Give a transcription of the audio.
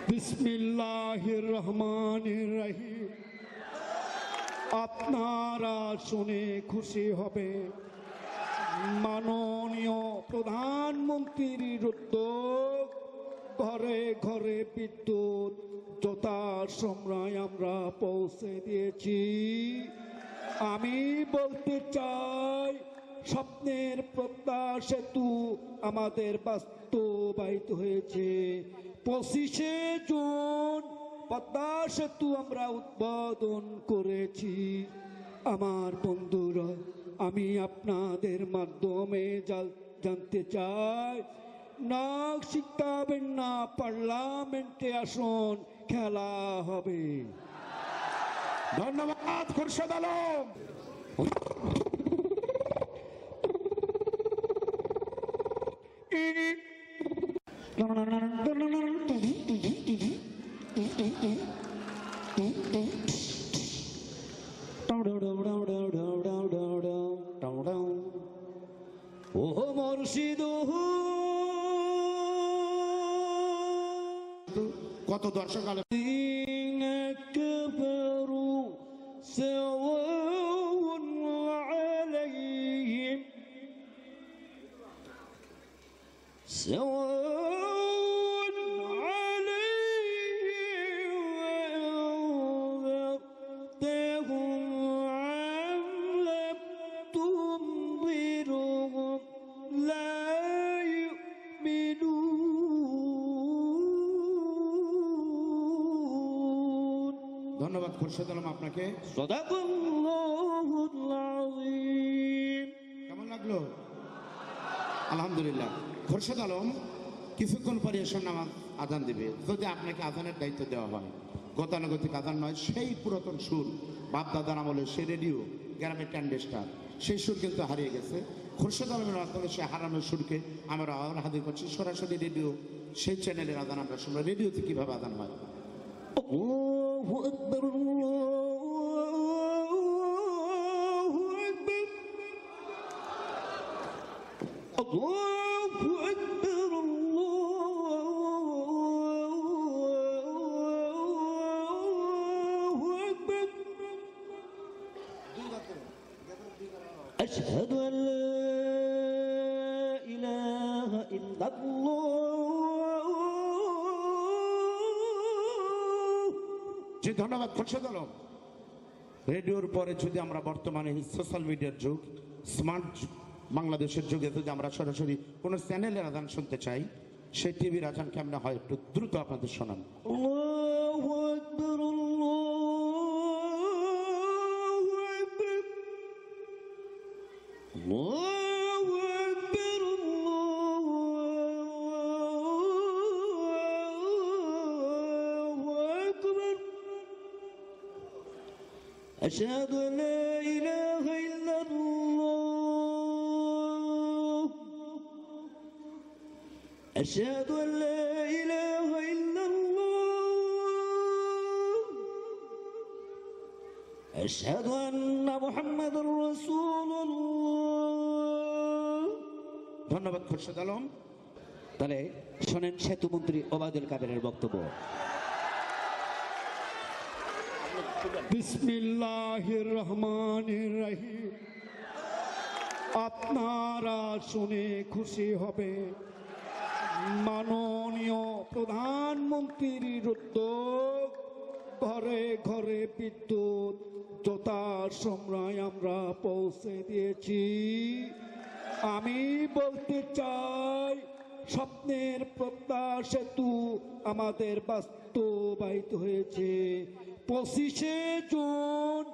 বিসমিল্লাহির রহমানির রহিম। আপনারা শুনে খুশি হবে, মাননীয় প্রধানমন্ত্রীর উদ্যোগ, ঘরে ঘরে বিদ্যুৎ যথাসময়ে আমরা পৌঁছে দিয়েছি। আমি বলতে চাই, স্বপ্নের পদ্মা সেতু আমাদের বাস্তবায়িত হয়েছে। 25শে জুন পদ্মা সেতু আমরা উদ্বোধন করেছি। আমার বন্ধুরা, আমি আপনাদের মাধ্যমে জানতে চাই, নাক শিখাবেন না, পার্লামেন্টে আসুন, খেলা হবে। ধন্যবাদ খুরশেদ আলম। ও মুর্শিদ, কত দর্শক আলো ধন্যবাদ খুরশেদ আলম আপনাকে। কেমন লাগলো? আলহামদুলিল্লাহ। খুরশেদ আলম কিছুক্ষণ পরে এসে নামাজ আজান দিবে। যদি আপনাকে আজানের দায়িত্ব দেওয়া হয়, গতানুগতিক আজান নয়, সেই পুরাতন সুর বাপ-দাদার আমলে সেই রেডিও গ্রামের ট্যান্ডেস্টার, সেই সুর কিন্তু হারিয়ে গেছে। খুরশেদ আলমের মাধ্যমে সে হারানোর সুরকে আমরা আবার হাজির করছি। সরাসরি রেডিও, সেই চ্যানেলের আজান আমরা শুনবো। রেডিওতে কিভাবে আজান হয়? আল্লাহু আকবার, আল্লাহু আকবার, আল্লাহু আকবার, আল্লাহু আকবার। আশহাদু আল লা ইলাহা ইল্লাল্লাহ। জি, ধন্যবাদ খুরশেদ আলম। রেডিওর পরে যদি আমরা বর্তমানে সোশ্যাল মিডিয়ার যুগ, স্মার্ট বাংলাদেশের যুগে যদি আমরা সরাসরি কোনো চ্যানেলের আজান শুনতে চাই, সেই টিভির আজান কেমন হয় একটু দ্রুত আপনাদের শোনান। আল্লাহু আকবার, আল্লাহু আকবার, আল্লাহু আকবার, আল্লাহু আকবার। আশহাদু আল্লা ইলাহা ইল্লাল্লাহ, আশহাদু আল্লা ইলাহা ইল্লাল্লাহ, আশহাদু আন্না মুহাম্মাদুর রাসূলুল্লাহ। ধন্যবাদ খুরশেদ আলম। তাহলে শোনেন সেতুমন্ত্রী ওবায়দুল কাদেরের বক্তব্য। বিসমিল্লাহির রহমানির রহিম। আপনারা শুনে খুশি হবে, মাননীয় প্রধানমন্ত্রীর উদ্যোগ, ঘরে ঘরে বিদ্যুৎ যথাসময়ে আমরা পৌঁছে দিয়েছি। আমি বলতে চাই, স্বপ্নের পদ্মা সেতু আমাদের বাস্তবায়িত হয়েছে। 25শে জুন